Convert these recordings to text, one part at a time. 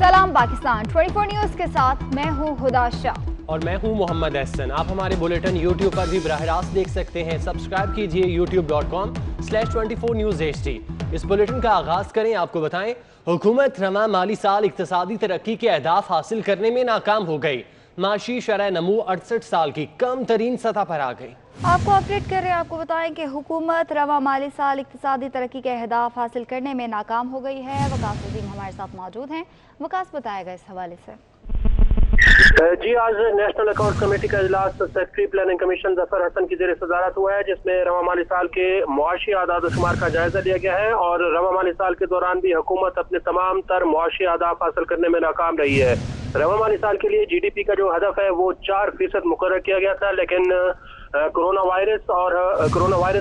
सलाम पाकिस्तान 24 न्यूज़ के साथ मैं हूँ हुदा शाह और मैं हूँ मोहम्मद एहसन। आप हमारे बुलेटिन यूट्यूब पर भी बराह रास्त देख सकते हैं। सब्सक्राइब कीजिए youtube.com/24 News HD। इस बुलेटिन का आगाज करें, आपको बताएं हुकूमत रवां माली साल इक्तिसादी तरक्की के अहदाफ हासिल करने में नाकाम हो गई। माशी शरह नमू 68 साल की कम तरीन सतह पर आ गई। आपको अपडेट कर रहे हैं, आपको बताएं कि हुकूमत रवां माली साल इक्तिसादी तरक्की के अहदाफ हासिल करने में नाकाम हो गई है। वकास अजीम हमारे साथ मौजूद हैं। वकास, बताएगा इस हवाले से। जी, आज नेशनल अकाउंट कमेटी का इजलास secretary planning commission Zafar Hasan की ज़ेर सदारत हुआ है, जिसमें रवां माली साल के मुआशी आदाद शुमार का जायजा लिया गया है। और रवां माली साल के दौरान भी हुकूमत अपने तमाम तर मुआशी अहदाफ हासिल करने में नाकाम रही है। रवां माली साल के लिए GDP का जो हदफ है वो 4% मुकर्रर किया गया था, लेकिन कोरोना वायरस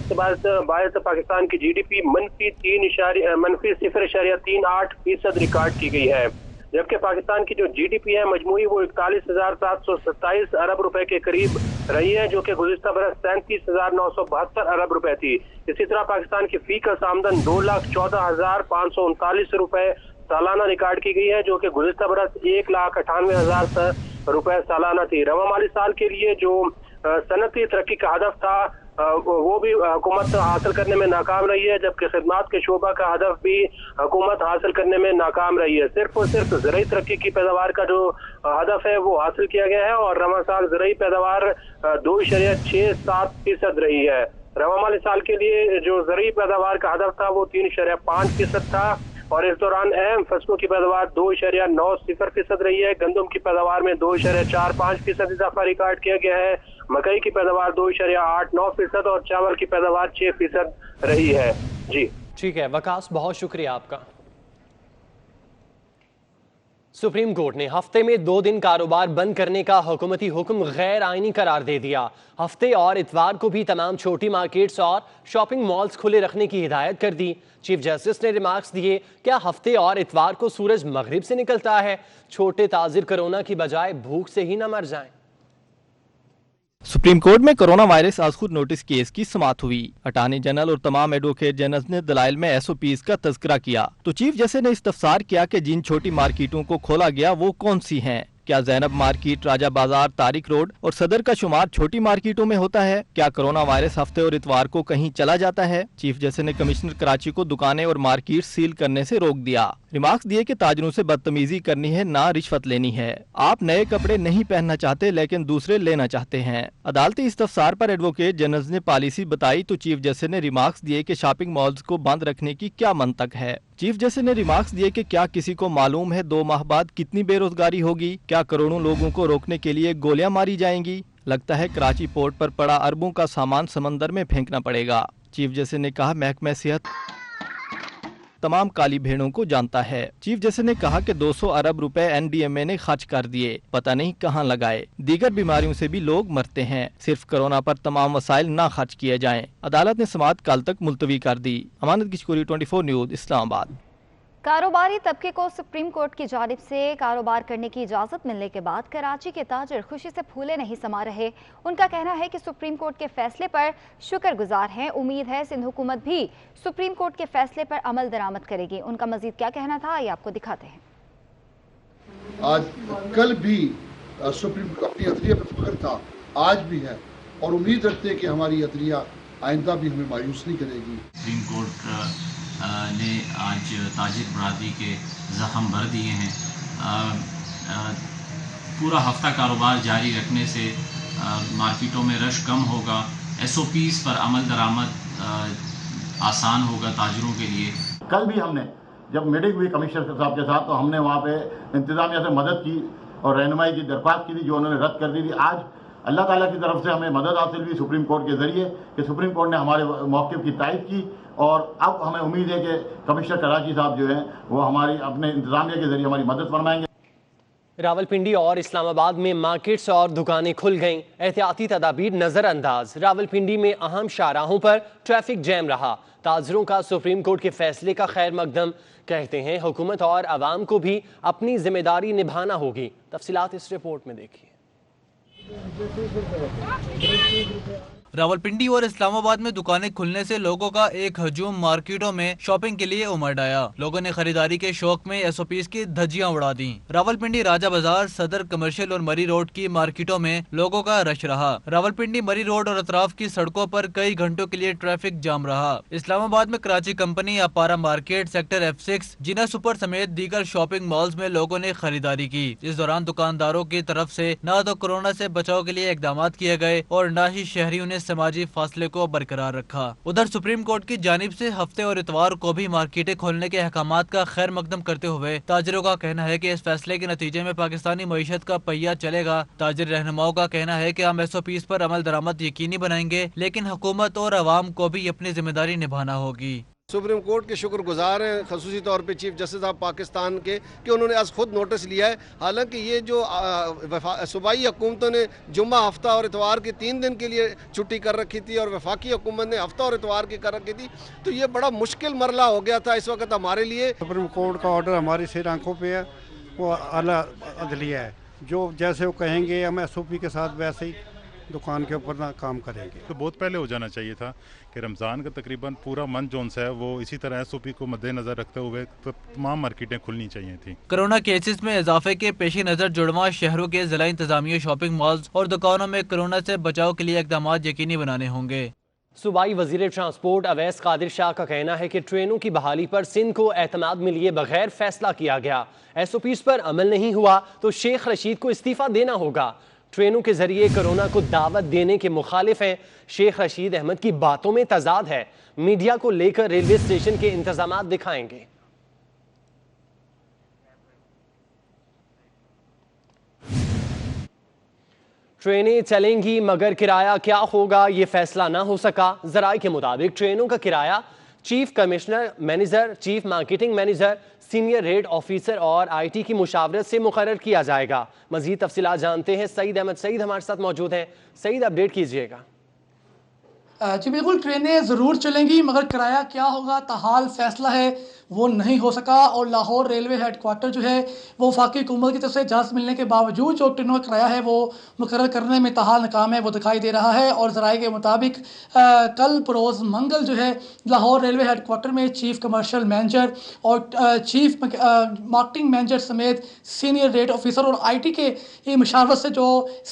के बायस पाकिस्तान की GDP -0.38% रिकॉर्ड की गई है। जबकि पाकिस्तान की जो GDP है मजमूई वो 41,727 अरब रुपए के करीब रही है, जो कि गुज़िश्ता बरस 37,972 अरब रुपए थी। इसी तरह पाकिस्तान की फी का आमदन 2,14,539 रुपए सालाना रिकॉर्ड की गई है, जो कि गुज़िश्ता बरस 1,98,000 रुपए सालाना थी। रवां माली साल के लिए जो सनती तरक्की का हदफ था वो भी हुकूमत हासिल करने में नाकाम रही है, जबकि खिदमात के शोबा का हदफ भी हुकूमत हासिल करने में नाकाम रही है। सिर्फ और सिर्फ ज़राई तरक्की की पैदावार का जो हदफ है वो हासिल किया गया है और रवां साल ज़राई पैदावार 2.67% रही है। रवां माली साल के लिए जो ज़राई पैदावार का हदफ था वो 3.5% था और इस दौरान अहम फसलों की पैदावार 2.90% रही है। गंदम की पैदावार में 2.45% इजाफा रिकॉर्ड किया गया है। मकई की पैदावार 2.89% और चावल की पैदावार 6% रही है। जी ठीक है वकास, बहुत शुक्रिया आपका। सुप्रीम कोर्ट ने हफ्ते में 2 दिन कारोबार बंद करने का हुकूमती हुक्म गैर आईनी करार दे दिया। हफ्ते और इतवार को भी तमाम छोटी मार्केट्स और शॉपिंग मॉल्स खुले रखने की हिदायत कर दी। चीफ जस्टिस ने रिमार्क्स दिए, क्या हफ्ते और इतवार को सूरज मगरिब से निकलता है? छोटे ताजिर कोरोना की बजाय भूख से ही न मर जाएं। सुप्रीम कोर्ट में कोरोना वायरस आज खुद नोटिस केस की समाअत हुई। अटॉर्नी जनरल और तमाम एडवोकेट जनरल ने दलाइल में SOPs का तज़किरा किया तो चीफ जस्टिस ने इस्तफसार किया कि जिन छोटी मार्केटों को खोला गया वो कौन सी हैं। क्या ज़ैनब मार्केट, राजा बाजार, तारिक रोड और सदर का शुमार छोटी मार्केटों में होता है? क्या कोरोना वायरस हफ्ते और इतवार को कहीं चला जाता है? चीफ जस्टिस ने कमिश्नर कराची को दुकानें और मार्केट सील करने से रोक दिया। रिमार्क्स दिए कि ताजरों से बदतमीजी करनी है, ना रिश्वत लेनी है। आप नए कपड़े नहीं पहनना चाहते लेकिन दूसरे लेना चाहते हैं। अदालती इस्तफसार पर एडवोकेट जनरल ने पॉलिसी बताई तो चीफ जस्टिस ने रिमार्क्स दिए कि शॉपिंग मॉल्स को बंद रखने की क्या मंतक है। चीफ जस्टिस ने रिमार्क्स दिए कि क्या किसी को मालूम है 2 माह बाद कितनी बेरोजगारी होगी? क्या करोड़ों लोगों को रोकने के लिए गोलियां मारी जाएंगी? लगता है कराची पोर्ट पर पड़ा अरबों का सामान समंदर में फेंकना पड़ेगा। चीफ जस्टिस ने कहा महकमा सेहत तमाम काली भेड़ों को जानता है। चीफ जस्टिस ने कहा कि 200 अरब रुपए NDMA ने खर्च कर दिए, पता नहीं कहां लगाए। दीगर बीमारियों से भी लोग मरते हैं, सिर्फ कोरोना पर तमाम वसाइल ना खर्च किए जाएं। अदालत ने समाअत कल तक मुलतवी कर दी। अमानत किशकोरी 24 न्यूज़ इस्लामाबाद। कारोबारी तबके को सुप्रीम कोर्ट की जानिब से कारोबार करने की इजाज़त मिलने के बाद कराची के ताजिर खुशी से फूले नहीं समा रहे। उनका कहना है कि सुप्रीम कोर्ट के फैसले पर शुक्रगुजार हैं। उम्मीद है सिंध हुकूमत भी सुप्रीम कोर्ट के फैसले पर अमल दरामद करेगी। उनका मजीद क्या कहना था ये आपको दिखाते हैं। आज कल भी सुप्रीम कोर्ट अपनी अदलिया पर फख्र था, आज भी है और उम्मीद रखते हैं कि हमारी अदलिया आइंदा भी हमें मायूस नहीं करेगी। सुप्रीम कोर्ट ने आज ताजिर बरादरी के ज़ख्म भर दिए हैं। पूरा हफ्ता कारोबार जारी रखने से मार्केटों में रश कम होगा, SOPs पर अमल दरामद आसान होगा ताजिरों के लिए। कल भी हमने जब मीटिंग हुई कमिश्नर साहब के साथ तो हमने वहाँ पे इंतज़ामिया से मदद की और रहनुमाई की दरख्वास्त की थी जो उन्होंने रद्द कर दी थी। आज अल्लाह ताला की तरफ से हमें मदद हासिल हुई सुप्रीम कोर्ट के ज़रिए कि सुप्रीम कोर्ट ने हमारे मौक़िफ़ की तायद की और अब हमें उम्मीद है कि कमिश्नर कराची साहब जो हैं वो हमारी अपने इंतज़ामिया के ज़रिए हमारी मदद फरमाएंगे। रावलपिंडी और इस्लामाबाद में मार्केट्स और दुकानें खुल गईं, एहतियाती तदाबीर नजरअंदाज। रावलपिंडी में अहम शाहराहों पर ट्रैफिक जैम रहा। ताजरों का सुप्रीम कोर्ट के फैसले का खैर मकदम, कहते हैं हुकूमत और आवाम को भी अपनी जिम्मेदारी निभाना होगी। तफसीलात इस रिपोर्ट में देखिए। रावलपिंडी और इस्लामाबाद में दुकानें खुलने से लोगों का एक हजूम मार्केटों में शॉपिंग के लिए उमड़ आया। लोगों ने खरीदारी के शौक में SOPs की धज्जियां उड़ा दी। रावलपिंडी राजा बाजार, सदर, कमर्शियल और मरी रोड की मार्केटों में लोगों का रश रहा। रावलपिंडी मरी रोड और अतराफ की सड़कों पर कई घंटों के लिए ट्रैफिक जाम रहा। इस्लामाबाद में Karachi company, Aabpara market, sector F6, Jinnah super समेत दीगर शॉपिंग मॉल्स में लोगों ने खरीदारी की। इस दौरान दुकानदारों की तरफ से न तो कोरोना से बचाव के लिए इकदाम किए गए और न ही शहरियों ने समाजी फासले को बरकरार रखा। उधर सुप्रीम कोर्ट की जानिब से हफ्ते और इतवार को भी मार्केटें खोलने के अहकामात का खैर मकदम करते हुए ताजिरों का कहना है कि इस फैसले के नतीजे में पाकिस्तानी मईशत का पहिया चलेगा। ताजिर रहनुमाओं का कहना है कि हम SOPs पर अमल दरामद यकीनी बनाएंगे, लेकिन हुकूमत और अवाम को भी अपनी जिम्मेदारी निभाना होगी। सुप्रीम कोर्ट के शुक्रगुजार हैं, खसूसी तौर पे चीफ जस्टिस ऑफ पाकिस्तान के, कि उन्होंने आज खुद नोटिस लिया है। हालांकि ये जो सूबाई हुकूमतों ने जुम्मा, हफ्ता और इतवार के 3 दिन के लिए छुट्टी कर रखी थी और वफाकी हुकूमत ने हफ्ता और इतवार की कर रखी थी, तो ये बड़ा मुश्किल मरला हो गया था इस वक्त हमारे लिए। सुप्रीम कोर्ट का ऑर्डर हमारी सिर आंखों पे है, वो आला अदलिया है, जो जैसे वो कहेंगे हम SOP के साथ वैसे ही दुकान के ऊपर ना काम करेंगे। तो बहुत पहले हो जाना चाहिए था कि रमज़ान का तकरीबन पूरा मंथ जोन सा है वो इसी तरह SOP को मद्देनजर रखते हुए तो तमाम मार्केटें खुलनी चाहिए थी। कोरोना केसेस में इजाफे के पेश नज़र जुड़वा शहरों के जिला इंतजामिया शॉपिंग मॉल्स और दुकानों में कोरोना से बचाव के लिए इकदाम यकीनी बनाने होंगे। सूबाई वजीर ट्रांसपोर्ट अवैस कादिर शाह का कहना है कि ट्रेनों की बहाली पर सिंध को एतमाद में लिए बगैर फैसला किया गया। SOPs पर अमल नहीं हुआ तो शेख रशीद को इस्तीफा देना होगा। ट्रेनों के जरिए कोरोना को दावत देने के मुखालिफ हैं। शेख रशीद अहमद की बातों में तजाद है। मीडिया को लेकर रेलवे स्टेशन के इंतजाम दिखाएंगे। ट्रेनें चलेंगी मगर किराया क्या होगा ये फैसला ना हो सका। जराये के मुताबिक ट्रेनों का किराया chief commissioner manager, chief marketing manager, senior rate officer और IT की मुशावरत से मुकर्रर किया जाएगा। मजीद तफसीलात जानते हैं सईद अहमद। सईद हमारे साथ मौजूद हैं। सईद, अपडेट कीजिएगा। जी बिल्कुल, ट्रेनें ज़रूर चलेंगी मगर किराया क्या होगा ताहाल फैसला है वो नहीं हो सका। और लाहौर रेलवे हेडक्वार्टर जो है वो वफाकी हुकूमत की तरफ से इजाज़त मिलने के बावजूद जो ट्रेनों का किराया है वो मुकर्रर करने में ताहाल नाकाम है, वो दिखाई दे रहा है। और ज़राए के मुताबिक कल बरोज़ मंगल जो है लाहौर रेलवे हेडक्वार्टर में चीफ कमर्शियल मैनेजर और चीफ मार्केटिंग मैनेजर समेत सीनियर रेट ऑफिसर और IT के मुशावरत से जो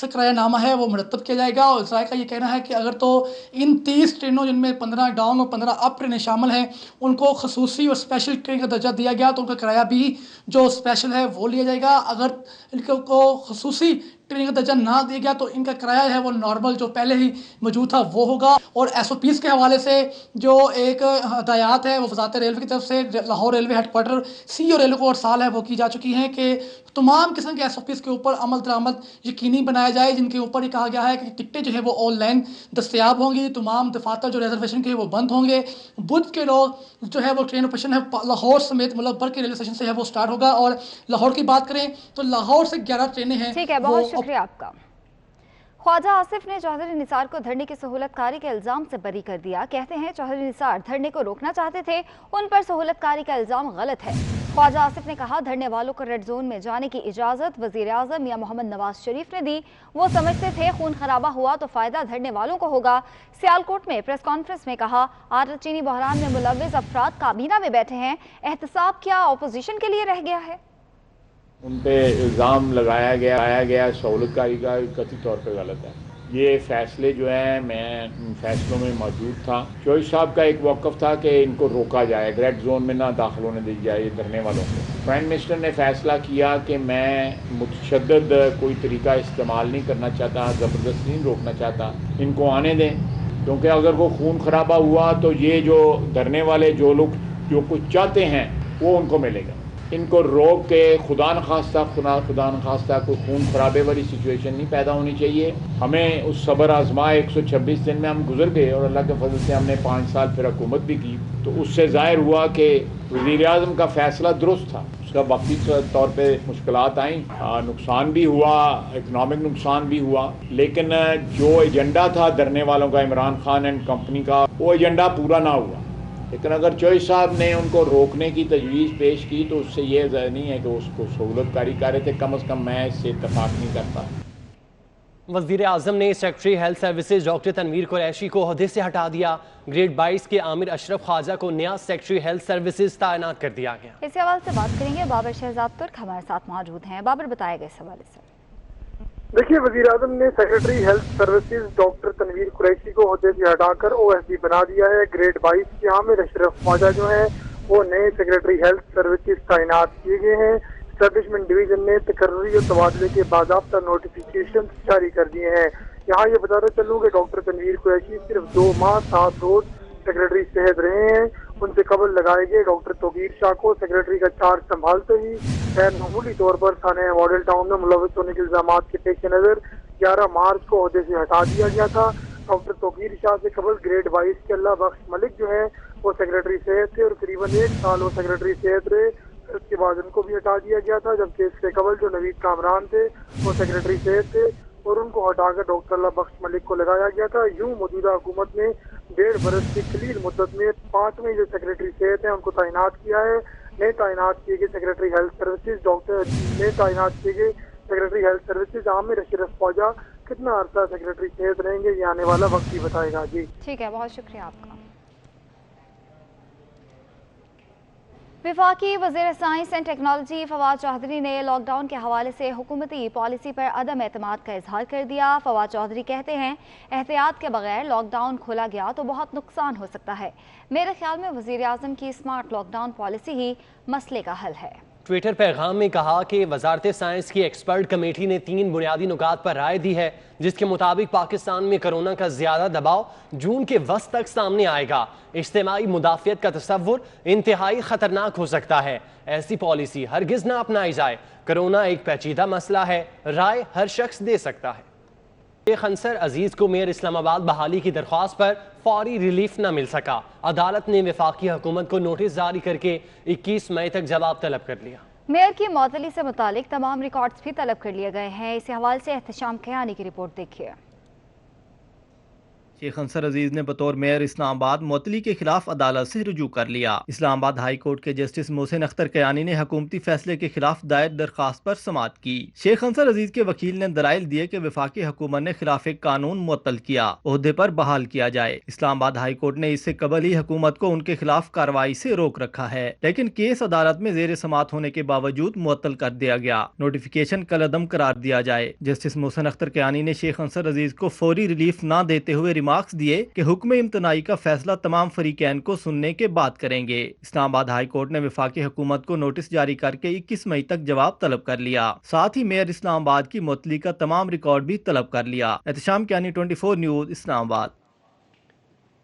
किरायानामा है वो मुरतब किया जाएगा। और ज़राए का ये कहना है कि अगर तो इन 30 ट्रेनों जिनमें 15 डाउन और 15 अप ट्रेनें शामिल हैं उनको खसूसी और स्पेशल ट्रेन का दर्जा दिया गया तो उनका किराया भी जो स्पेशल है वो लिया जाएगा। अगर इनको खसूसी ट्रेन का दर्जा ना दिया गया तो इनका किराया है वो नॉर्मल जो पहले ही मौजूद था वो होगा। और SOPs के हवाले से जो एक हदायत है वो वज़ारत रेलवे की तरफ से Lahore railway headquarter CEO railway को अरसाल है वो की जा चुकी हैं कि तमाम किस्म के SOPs के ऊपर अमल दरामद यकीनी बनाया जाए, जिनके ऊपर ये कहा गया है कि टिकटें जो है वो ऑनलाइन दस्तयाब होंगी, तमाम दफातर जो रिजर्वेशन के वो बंद होंगे। बुध के रोज जो है वो ट्रेन ऑपरेशन है लाहौर समेत मुल्क भर के रेलवे स्टेशन से है वो स्टार्ट होगा। और लाहौर की बात करें तो लाहौर से 11 ट्रेनें हैं। ठीक है, बहुत शुक्रिया आपका। ख्वाजा आसिफ ने चौधरी निसार को धरने की सहूलतकारी के इल्ज़ाम से बरी कर दिया। कहते हैं चौधरी निसार धरने को रोकना चाहते थे, उन पर सहूलतकारी का इल्ज़ाम गलत है। ख्वाजा आसिफ ने कहा धरने वालों को रेड जोन में जाने की इजाज़त वज़ीर आज़म मियां मोहम्मद नवाज शरीफ ने दी। वो समझते थे खून खराबा हुआ तो फ़ायदा धरने वालों को होगा। सियालकोट में प्रेस कॉन्फ्रेंस में कहा आटा चीनी बहरान में मुलव्विस अफराद काबीना में बैठे हैं, एहतसाब क्या अपोजिशन के लिए रह गया है? उन पे इल्ज़ाम लगाया गया सहूलतकारी का कथित तौर पे गलत है। ये फैसले जो हैं मैं फैसलों में मौजूद था। चौधरी साहब का एक मौक़िफ़ था कि इनको रोका जाए, रेड जोन में ना दाखिल होने दी जाए धरने वालों को। प्राइम मिनिस्टर ने फैसला किया कि मैं मुतशद्दिद कोई तरीका इस्तेमाल नहीं करना चाहता, ज़बरदस्ती नहीं रोकना चाहता, इनको आने दें। क्योंकि अगर वो खून खराबा हुआ तो ये जो धरने वाले जो लोग जो कुछ चाहते हैं वो उनको मिलेगा। इनको रोक के खुदा न खास्ता कोई खून खराबे वाली सिचुएशन नहीं पैदा होनी चाहिए। हमें उस सब्र आजमाए 126 दिन में हम गुजर गए और अल्लाह के फजल से हमने 5 साल फिर हुकूमत भी की, तो उससे ज़ाहिर हुआ कि वज़ीर आज़म का फ़ैसला दुरुस्त था। उसका वक्ती तौर पे मुश्किलात आई, नुकसान भी हुआ, इकनॉमिक नुकसान भी हुआ, लेकिन जो एजेंडा था धरने वालों का, इमरान खान एंड कंपनी का, वो एजेंडा पूरा ना हुआ। लेकिन अगर चौधरी साहब ने उनको रोकने की तजवीज़ पेश की तो उससे ये ज़ाहिर नहीं है कि उसको सहूलतकारी कर रहे थे। कम अज़ कम मैं इससे इत्तफाक नहीं करता। वज़ीर आज़म ने secretary health services doctor Tanveer Qureshi को ओहदे से हटा दिया। ग्रेड 22 के आमिर अशरफ ख्वाजा को नया सेक्रेटरी हेल्थ सर्विसेज तैनात कर दिया गया। इस हवाले से बात करेंगे, बाबर शहजाद तुर्क हमारे साथ मौजूद हैं। बाबर, बताएगा इस हवाले से। देखिए, वज़ीर आज़म ने secretary health services doctor Tanveer Qureshi को ओहदे से हटाकर OSD बना दिया है। ग्रेड 22 के आमिर अशरफ ख्वाजा जो है वो नए सेक्रेटरी हेल्थ सर्विसेज तैनात किए गए हैं। एस्टेब्लिशमेंट डिवीजन ने तकर्री और तबादले के बाज़ाब्ता नोटिफिकेशन जारी कर दिए हैं। यहाँ ये बताते चलूँ कि डॉक्टर तनवीर कुरैशी सिर्फ 2 माह 7 रोज सेक्रेटरी सेहत रहे हैं। उनसे कबल लगाए गए डॉक्टर तोकीर शाह को सेक्रेटरी का चार्ज संभालते ही गैर मामूली तौर पर थाने मॉडल टाउन में मुलविस होने के इल्जाम के पेश नज़र 11 मार्च को ओहदे से हटा दिया गया था। डॉक्टर तोकीर शाह से कबल ग्रेड 22 के अल्लाह बख्श मलिक जो है वो सेक्रेटरी सेहत थे और करीबन 1 साल वो सेक्रेटरी सेहत रहे। उसके बाद उनको भी हटा दिया गया था, जबकि इससे कबल जो नवीद कामरान थे वो सेक्रेटरी सेहत थे और उनको हटाकर डॉक्टर अल्लाह बख्श मलिक को लगाया गया था। यूं मौजूदा हुकूमत ने 1.5 बरस की कलील मुद्दत में 5वें जो सेक्रेटरी सेहत हैं उनको तैनात किया है। नए तैनात किए गए secretary health services health services Aamir Ashraf Khawaja कितना अरसा सेक्रेटरी सेहत रहेंगे ये आने वाला वक्त ही बताएगा। जी ठीक है, बहुत शुक्रिया आपका। वफाकी वज़ीर science and technology Fawad Chaudhry ने लॉकडाउन के हवाले से हुकूमती पॉलिसी पर अदम एतमाद का इजहार कर दिया। फवाद चौधरी कहते हैं, एहतियात के बगैर लॉकडाउन खोला गया तो बहुत नुकसान हो सकता है। मेरे ख्याल में वज़ीर आज़म की स्मार्ट लॉकडाउन पॉलिसी ही मसले का हल है। ट्विटर पैगाम में कहा कि वजारत साइंस की एक्सपर्ट कमेटी ने 3 बुनियादी नुकात पर राय दी है, जिसके मुताबिक पाकिस्तान में कोरोना का ज्यादा दबाव जून के वस्त तक सामने आएगा। इज्तिमाई मुदाफियत का तसव्वुर इंतहाई खतरनाक हो सकता है। ऐसी पॉलिसी हरगिज ना अपनाई जाए। कोरोना एक पेचीदा मसला है, राय हर शख्स दे सकता है। शेख अंसर अजीज को मेयर इस्लामाबाद बहाली की दरख्वास्त पर फौरी रिलीफ न मिल सका। अदालत ने वफाकी हुकूमत को नोटिस जारी करके 21 मई तक जवाब तलब कर लिया। मेयर की मअतली से मुतालिक तमाम रिकॉर्ड्स भी तलब कर लिए गए हैं। इसी हवाले से एहतशाम कयानी की रिपोर्ट देखिए। शेख अंसर अजीज ने बतौर मेयर इस्लामाबाद मुअत्तली के खिलाफ अदालत से रुजू कर लिया। इस्लामाबाद हाई कोर्ट के जस्टिस मोहसिन अख्तर कयानी ने हुकूमती फैसले के खिलाफ दायर दरखास्त पर समाअत की। शेख अंसर अजीज के वकील ने दलाइल दिए कि वफाकी हुकूमत ने खिलाफ कानून मुअत्तल किया, ओहदे पर बहाल किया जाए। इस्लामाबाद हाई कोर्ट ने इससे कबल ही हुकूमत को उनके खिलाफ कार्रवाई से रोक रखा है, लेकिन केस अदालत में जेर समाअत होने के बावजूद मुअत्तल कर दिया गया। नोटिफिकेशन कलअदम करार दिया जाए। जस्टिस मोहसिन अख्तर कयानी ने शेख अंसर अजीज को फौरी रिलीफ न देते हुए रिमार्क्स दिए कि हुक्म इम्तनाई का फैसला तमाम फरीकैन को सुनने के बाद करेंगे। इस्लामाबाद हाई कोर्ट ने वफाकी हुकूमत को नोटिस जारी करके 21 मई तक जवाब तलब कर लिया। साथ ही मेयर इस्लामाबाद की मुअत्तली का तमाम रिकॉर्ड भी तलब कर लिया। एहतशाम कयानी 24 न्यूज इस्लामाबाद।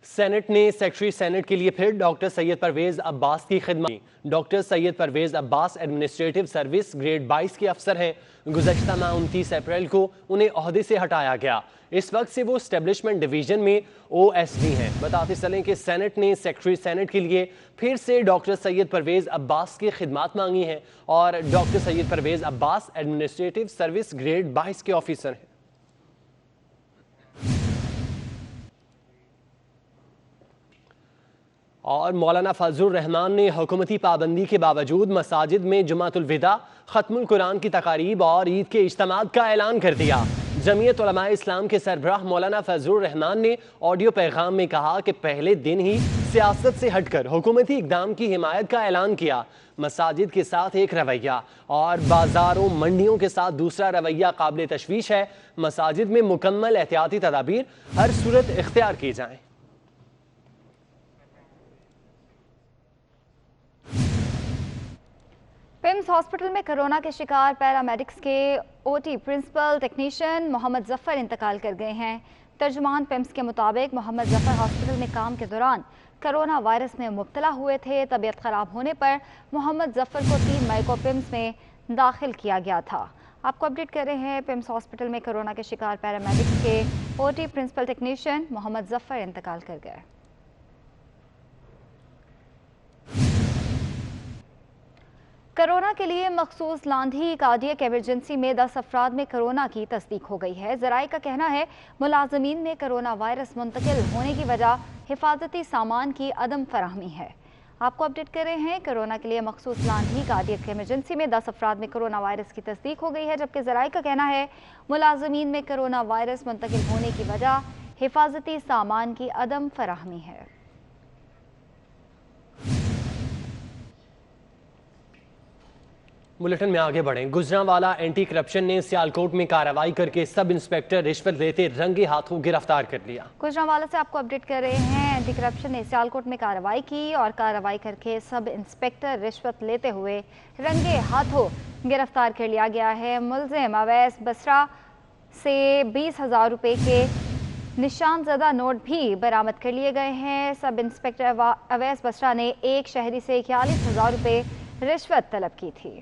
सेनेट ने सेक्रेटरी सेनेट के लिए फिर डॉक्टर सैयद परवेज अब्बास की खिदमत। Doctor Syed Pervez Abbas administrative service grade 22 के अफसर हैं। गुज़श्ता माह 29 अप्रैल को उन्हें ओहदे से हटाया गया। इस वक्त से वो एस्टेब्लिशमेंट डिवीजन में OSD हैं। बताते चलें कि सेनेट ने सेक्रेटरी सेनेट के लिए फिर से डॉक्टर सैयद परवेज अब्बास की खिदमत मांगी हैं और doctor Syed Pervez Abbas administrative service grade 22 के ऑफिसर हैं। और मौलाना फजलुर रहमान ने हुकूमती पाबंदी के बावजूद मसाजिद में जुमातुल विदा, खत्मुल कुरान की तकारीब और ईद के इज्तिमात का ऐलान कर दिया। जमीयत उलमाए इस्लाम के सरबराह मौलाना फजलुर रहमान ने ऑडियो पैगाम में कहा कि पहले दिन ही सियासत से हटकर हुकूमती इक़दाम की हिमायत का ऐलान किया। मसाजिद के साथ एक रवैया और बाजारों मंडियों के साथ दूसरा रवैया काबिल तशवीश है। मसाजिद में मुकम्मल एहतियाती तदाबीर हर सूरत इख्तियार की जाएं। पिम्स हॉस्पिटल में कोरोना के शिकार पैरामेडिक्स के OT principal technician Mohammad Zafar इंतकाल कर गए हैं। तर्जुमान पिम्स के मुताबिक मोहम्मद जफर हॉस्पिटल में काम के दौरान कोरोना वायरस में मुब्तला हुए थे। तबीयत खराब होने पर मोहम्मद जफर को 3 मई को पिम्स में दाखिल किया गया था। आपको अपडेट कर रहे हैं, पिम्स हॉस्पिटल में कोरोना के शिकार पैरामेडिक्स के OT principal technician Mohammad Zafar इंतकाल कर गए। कोरोना के लिए मखसूस लांधी कार्डियक इमरजेंसी में 10 अफराद में कोरोना की तस्दीक हो गई है। ज़राए का कहना है मुलाजमीन में कोरोना वायरस मुंतकिल होने की वजह हिफाजती सामान की अदम फराहमी है। आपको अपडेट कर रहे हैं। कोरोना के लिए मखसूस लांधी कार्डियक इमरजेंसी में 10 अफराद में कोरोना वायरस की तस्दीक हो गई है, जबकि ज़राए का कहना है मुलाजमीन में कोरोना वायरस मुंतकिल होने की वजह हिफाजती सामान की अदम फराहमी है। बुलेटिन में आगे बढ़ें। गुजरांवाला एंटी करप्शन ने सियालकोट में कार्रवाई करके सब इंस्पेक्टर रिश्वत लेते रंगे हाथों गिरफ्तार कर लिया। गुजरांवाला से आपको अपडेट कर रहे हैं। एंटी करप्शन ने सियालकोट में कार्रवाई की और कार्रवाई करके सब इंस्पेक्टर रिश्वत लेते हुए रंगे हाथों गिरफ्तार कर लिया गया है। मुलजिम अवैस बसरा से 20,000 रुपये के निशानजदा नोट भी बरामद कर लिए गए हैं। सब इंस्पेक्टर अवैस बसरा ने एक शहरी से 41,000 रुपये रिश्वत तलब की थी।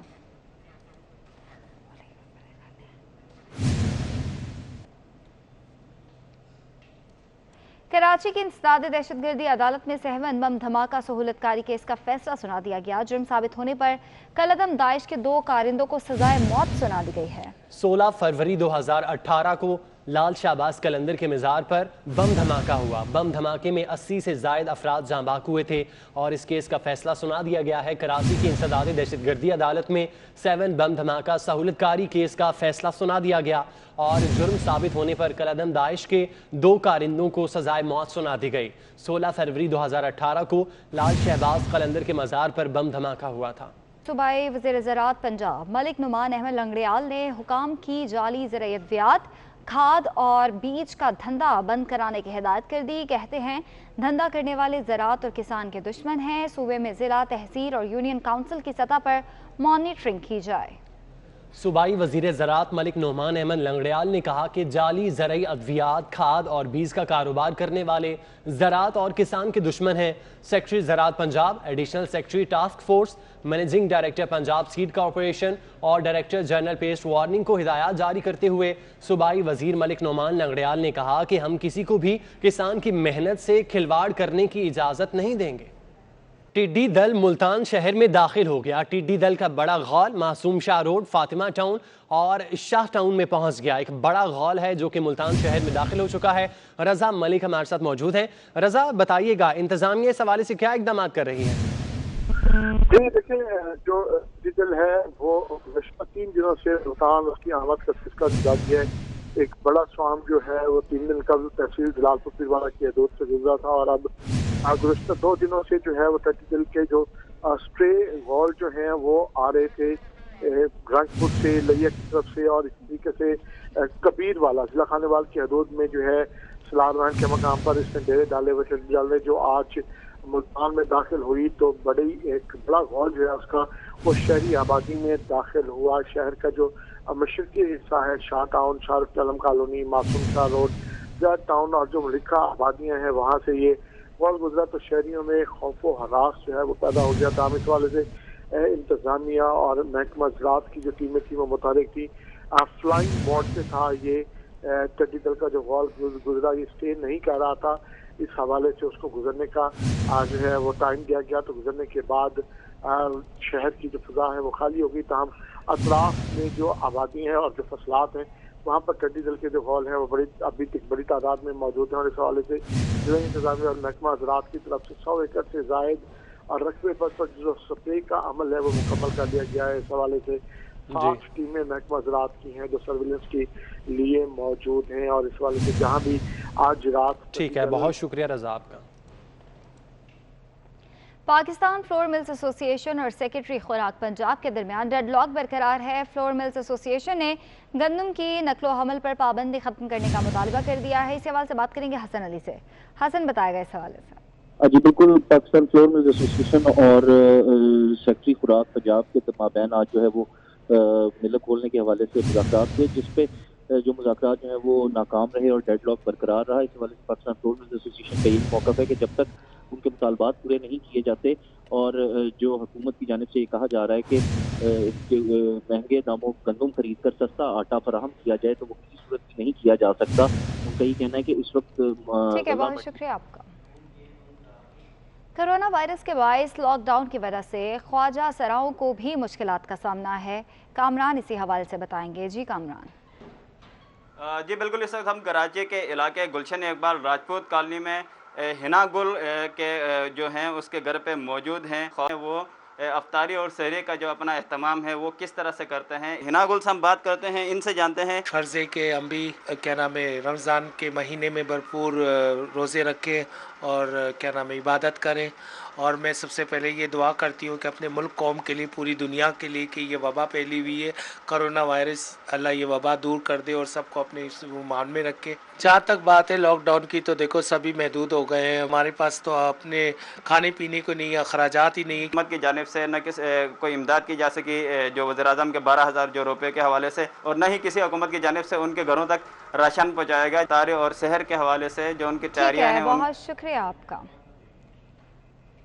कराची की इंसदाद दहशतगर्दी अदालत में सहवन बम धमाका सहूलतकारी केस का फैसला सुना दिया गया। जुर्म साबित होने पर कलअदम दाइश के 2 कारिंदों को सजाए मौत सुना दी गई है। 16 फरवरी 2018 को लाल शाहबाज कलंदर के मज़ार पर बम धमाका हुआ। बम धमाके में 80 से ज़ायद अफराद जांबाक हुए थे और इस केस का फैसला सुना दिया गया है। कराची की इंसदाद दहशतगर्दी अदालत में 7 बम धमाका सहूलतकारी केस का फैसला सुना दिया गया और जुर्म साबित होने पर कलअदम दाइश के 2 कारिंदों को सजाए मौत सुना दी गई। 16 फरवरी 2018 को लाल शहबाज कलंदर के मज़ार पर बम धमाका हुआ था। सूबाई वज़ीर ज़राअत पंजाब मलिक नुमान अहमद लंगड़ियाल ने हुकाम की जाली ज़राई अद्वियात, खाद और बीज का धंधा बंद कराने की हिदायत कर दी। कहते हैं धंधा करने वाले ज़राअत और किसान के दुश्मन हैं। सूबे में ज़िला, तहसील और यूनियन काउंसिल की सतह पर मॉनिटरिंग की जाए। सूबाई वज़ीर ज़राअत मलिक नुमान अहमद लंगड़ियाल ने कहा कि जाली ज़राई अद्वियात, खाद और बीज का कारोबार करने वाले ज़राअत और किसान के दुश्मन हैं। सेक्रेटरी ज़राअत Punjab, additional secretary task force, managing director Punjab seed corporation और डायरेक्टर जनरल पेस्ट वार्निंग को हिदायत जारी करते हुए सूबाई वज़ीर मलिक नुमान लंगड़ियाल ने कहा कि हम किसी को भी किसान की मेहनत से खिलवाड़ करने की इजाज़त नहीं देंगे। टिड्डी दल मुल्तान शहर में दाखिल हो गया। टिड्डी दल का बड़ा गौल मासूम शाह रोड, फातिमा टाउन और शाह टाउन में पहुंच गया। एक बड़ा गौल है जो कि मुल्तान शहर में दाखिल हो चुका है। रजा मलिक हमारे साथ मौजूद हैं। रजा, बताइएगा इंतजामिया इस हवाले से क्या इकदाम कर रही है? जी देखिए, जो टिड्डी दल है वो 3 दिनों से मुल्तान उसकी आमद का सिलसिला जारी है। एक बड़ा स्वाम जो है वो 3 दिन कबल तहसील जलालपुर पीरवाला की हदूद से गुजरा था और अब गुज़श्ता 2 दिनों से जो है वो टिड्डी दल के जो स्ट्रे गौल जो हैं वो आ रहे थे रंगपुर से, लिया की तरफ से और इस तरीके से कबीर वाला जिला खानेवाल की हदूद में जो है सलारवैन के मकाम पर इसने डेरे डाले हुए टिड्डी दल ने जो आज मुल्तान में दाखिल हुई तो बड़ी एक बड़ा गौल जो है उसका वो शहरी आबादी में दाखिल हुआ। शहर का जो मशरकी हिस्सा है, शाह टाउन, शाहरुख आलम कॉलोनी, मासूम शाह रोड, जट टाउन और जो मलिका आबादियाँ हैं वहाँ से ये गौल गुजरा तो शहरियों में खौफ व हरास जो है वो पैदा हो गया था। हम इस वाले से इंतजामिया और महकमा ज़राअत की जो टीमें थी वो मुतहरिक थी। फ्लाइंग मोड से था ये टिड्डी दल का जो गौल गुजरा, ये स्टे नहीं कर रहा था। इस हवाले से उसको गुजरने का जो है वो टाइम दिया गया तो गुजरने के बाद शहर की जो फिजा है वो खाली हो गई। तमाम अतराफ में जो आबादी है और जो फसलात हैं वहाँ पर टिड्डी दल के जो गौल हैं वो अभी तक बड़ी तादाद में मौजूद हैं और इस हवाले से जिला इंतजामिया और महकमा ज़राअत की तरफ से 100 एकड़ से जायद और रकबे पर जो स्प्रे का अमल है वो मुकम्मल कर दिया गया है। इस हवाले से 5 टीमें महकमा ज़राअत की हैं जो सर्विलेंस के लिए मौजूद हैं और इस वाले से जहाँ भी आज रात। ठीक है, बहुत शुक्रिया रजा आपका। पाकिस्तान फ्लोर मिल्स एसोसिएशन और सेक्रेटरी खुराक पंजाब के दरमियान डेडलॉक बरकरार है। फ्लोर मिल्स एसोसिएशन ने गंदम की नकलो हमल पर पाबंदी खत्म करने का मुतालबा कर दिया है। इस हवाले से बात करेंगे हसन अली से। हसन, बताएगा इस हवाले से। जी बिल्कुल, पाकिस्तान फ्लोर मिल्स एसोसिएशन और सेक्रेटरी खुराक पंजाब के माबैन आज जो है वो मिल खोलने के हवाले से मुज़ाकरात हुए, जिसपे जो मुज़ाकरात जो है वो नाकाम रहे और डेडलॉक बरकरार रहा। इस हवाले से पाकिस्तान फ्लोर मिल्स एसोसिएशन का यही मौक़िफ़ है कि जब तक उनके मुतालबात पूरे नहीं किए जाते और जो हुकूमत की जानिब से ये कहा जा रहा है कि महंगे दामों गंदम खरीद कर सस्ता आटा फराहम किया जाए तो वो किसी सूरत में नहीं किया जा सकता। उनका ये कहना है कि इस वक्त। ठीक है, बहुत शुक्रिया आपका। कोरोना वायरस के बायस लॉकडाउन की वजह से ख्वाजा सराओं को भी मुश्किलात का सामना है। कामरान इसी हवाले से बताएंगे। जी कामरान। जी बिल्कुल, इस वक्त हम कराची के इलाके गुलशन इकबाल राजपूत कॉलोनी में हिना गुल के जो हैं उसके घर पे मौजूद हैं। वो अफ्तारी और सहरी का जो अपना एहतमाम है वो किस तरह से करते हैं। हिना गुल से हम बात करते हैं, इनसे जानते हैं। फर्ज है कि हम भी क्या नाम है रमज़ान के महीने में भरपूर रोज़े रखें और क्या नाम है इबादत करें। और मैं सबसे पहले ये दुआ करती हूँ कि अपने मुल्क कौम के लिए, पूरी दुनिया के लिए कि ये वबा फैली हुई है कोरोना वायरस, अल्लाह ये वबा दूर कर दे और सबको अपने ईमान में रखे। जहाँ तक बात है लॉकडाउन की, तो देखो सभी महदूद हो गए हैं। हमारे पास तो अपने खाने पीने को नहीं, अखराजात ही नहीं। हुकूमत की जानिब से न कोई इमदाद की जा सकी जो वज़ीर-ए-आज़म के 12,000 जो रुपये के हवाले से, और न ही किसी हुकूमत की जानिब से उनके घरों तक राशन पहुँचाया गया। तारे और शहर के हवाले से जो उनकी तैयारियाँ हैं। बहुत शुक्रिया आपका।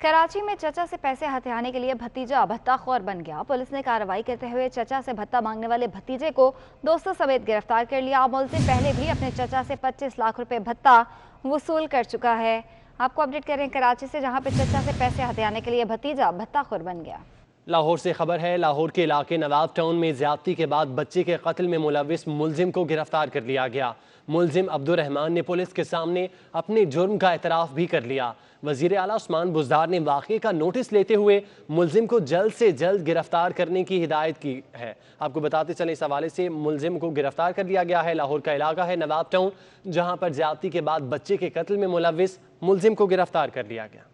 कराची में चचा से पैसे हथियाने के लिए भतीजा भत्ताखोर बन गया। पुलिस ने कार्रवाई करते हुए चचा से भत्ता मांगने वाले भतीजे को दोस्तों समेत गिरफ्तार कर लिया। मुलजिम पहले भी अपने चचा से 25 लाख रुपए भत्ता वसूल कर चुका है। आपको अपडेट करें कराची से, जहां पे चचा से पैसे हथियाने के लिए भतीजा भत्ताखोर बन गया। लाहौर से खबर है। लाहौर के इलाके नवाब टाउन में ज्यादती के बाद बच्चे के कत्ल में मुलविस मुलजिम को गिरफ्तार कर लिया गया। मुलजिम अब्दुर्रहमान ने पुलिस के सामने अपने जुर्म का एतराफ़ भी कर लिया। वज़ीर आला उस्मान बुज़दार ने वाक़े का नोटिस लेते हुए मुलजिम को जल्द से जल्द गिरफ्तार करने की हिदायत की है। आपको बताते चलें इस हवाले से मुलजिम को गिरफ्तार कर लिया गया है। लाहौर का इलाका है नवाब टाउन, जहाँ पर ज्यादती के बाद बच्चे के कत्ल में मुलविस मुलजिम को गिरफ्तार कर लिया गया।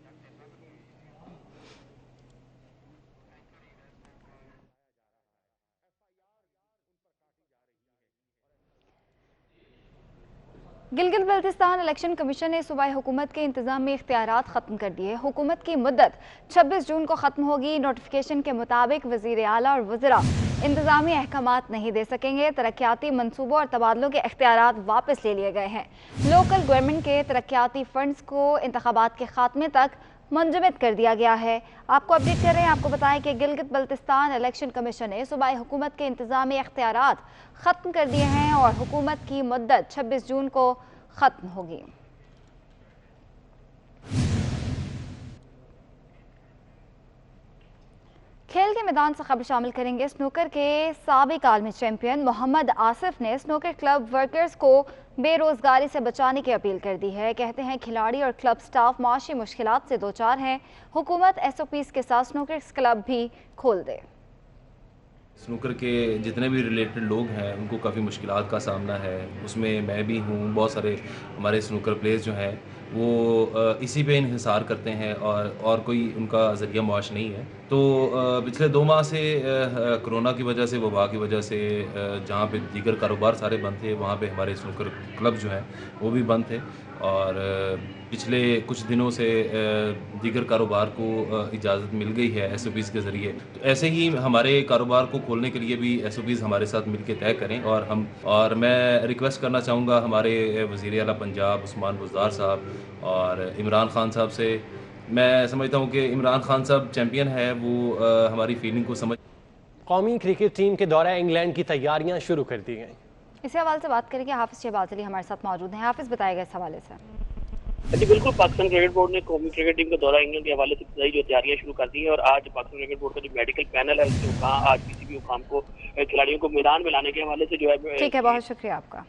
गिलगित बल्तिस्तान इलेक्शन कमीशन ने सूबाई हुकूमत के इंतजामी इख्तियारात ख़त्म कर दिए। हुकूमत की मुद्दत 26 जून को ख़त्म होगी। नोटिफिकेशन के मुताबिक वज़ीर आला और वज़रा इंतजामी अहकामात नहीं दे सकेंगे। तरक्याती मनसूबों और तबादलों के इख्तियारात वापस ले लिए गए हैं। लोकल गवर्नमेंट के तरक्याती फंड्स को इंतखाबात के खात्मे तक मुंजमद कर दिया गया है। आपको अपडेट कर रहे हैं, आपको बताएं कि गिलगित बल्तिस्तान इलेक्शन कमीशन ने सूबाई हुकूमत के इंतजामी इख्तियारात ख़त्म कर दिए हैं और हुकूमत की मुद्दत 26 जून को ख़त्म होगी। खेल के मैदान से खबर शामिल करेंगे। स्नूकर के साबिक आलमी चैंपियन मोहम्मद आसिफ ने स्नूकर क्लब वर्कर्स को बेरोजगारी से बचाने की अपील कर दी है। कहते हैं खिलाड़ी और क्लब स्टाफ माशी मुश्किलात से दो चार हैं। हुकूमत SOPs के साथ स्नूकर क्लब भी खोल दे। स्नूकर के जितने भी रिलेटेड लोग हैं उनको काफ़ी मुश्किलात का सामना है। उसमें मैं भी हूँ। बहुत सारे हमारे स्नूकर प्लेयर्स जो हैं वो इसी पे इन्हिसार करते हैं और कोई उनका ज़रिया मुआश नहीं है। तो पिछले 2 माह से कोरोना की वजह से, वबा की वजह से जहाँ पे दीगर कारोबार सारे बंद थे, वहाँ पे हमारे स्नूकर क्लब जो हैं वो भी बंद थे। और पिछले कुछ दिनों से दीगर कारोबार को इजाज़त मिल गई है SOPs के ज़रिए। तो ऐसे ही हमारे कारोबार को खोलने के लिए भी SOPs हमारे साथ मिलकर तय करें। और मैं रिक्वेस्ट करना चाहूँगा हमारे वज़ीर आला पंजाब उस्मान बुज़दार साहब और इमरान खान साहब से। मैं समझता हूँ कि इमरान खान साहब चैम्पियन है, वो हमारी फीलिंग को समझ। कौमी क्रिकेट टीम के दौरा इंग्लैंड की तैयारियां शुरू कर दी गई। इसी हवाले से बात करेंगे, हाफिज शहबाज अली हमारे साथ मौजूद हैं। हाफिज, बताएगा इस हवाले से। जी बिल्कुल, पाकिस्तान क्रिकेट बोर्ड ने कौमी क्रिकेट टीम का दौरा इंग्लैंड के हवाले से जो तैयारियां शुरू कर दी है और आज पाकिस्तान क्रिकेट बोर्ड का जो मेडिकल पैनल है उसके आज किसी भी हुकाम को खिलाड़ियों को मैदान में लाने के हवाले से जो है। ठीक है, बहुत शुक्रिया आपका।